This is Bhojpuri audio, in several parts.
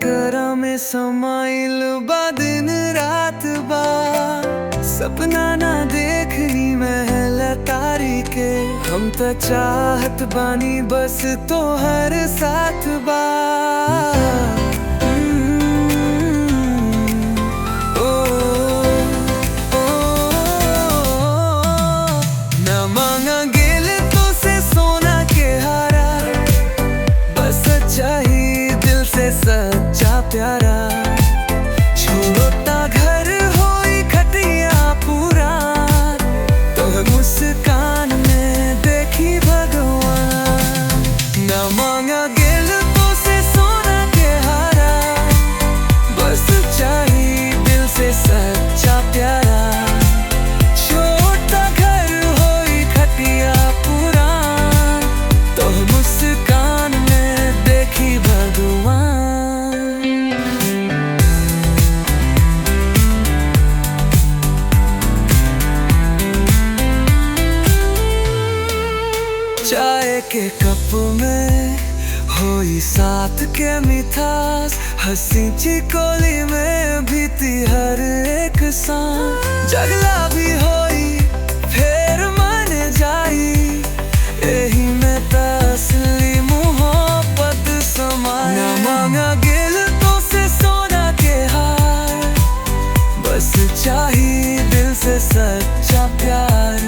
करा में समाइल बा दिन रात बा। सपना ना देखनी महल तारी के, हम त चाहत बानी बस तो हर साथ बा। ना मांगा गेल तो से सोना के हारा, बस सच्चा ही दिल से सच्चा प्यारा। छोटा घर होई खटिया पुरान, तो मुस्कान में देखी भगवान। ना मांगा गेल तो से सोना के हारा, बस सच्चा ही दिल से सच्चा प्यारा। छोटा घर होई खटिया पुरान, तो मुस्कान में देखी भगवान। चाय के कप में होई साथ के मिठास, हंसी चिकोली में बीती हर एक सांस। जगला भी होई फिर मन जाई, यही में तसली मोहब्बत समाई। ना मांगा गेल तो से सोना के हार, बस चाहिए दिल से सच्चा प्यार।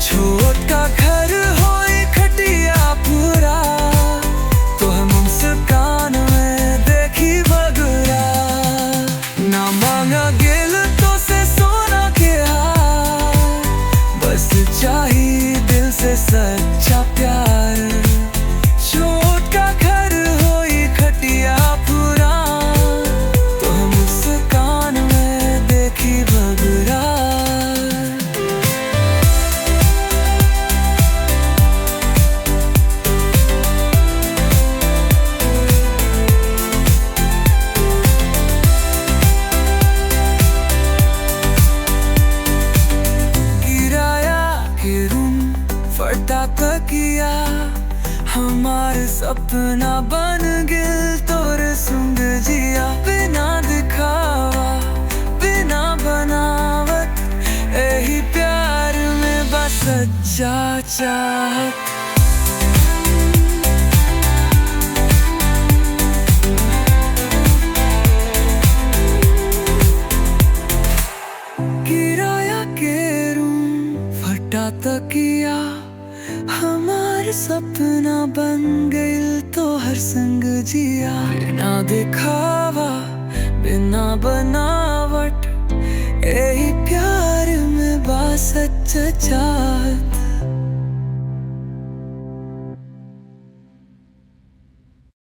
छोटा घर होई खटिया पूरा, तो हम मुस्कान में देखी बगरा। ना मांगा गेल तो से सोना के हार, बस चाहिए दिल से सच्चा प्यार। छोटा घर होई खटिया पूरा, तो हम मुस्कान में देखी बगरा। किया हमार सपना बन गिल तोरे संग जिया। बिना दिखावा बिना बनावट, यही प्यार में बस सच्चा चाहत। किराया के रूम फटा तकिया, हमार सपना बन गइल तो हर संग जिया। बिना दिखावा बिना बनावट, यही प्यार में बा सच्चा चाहत।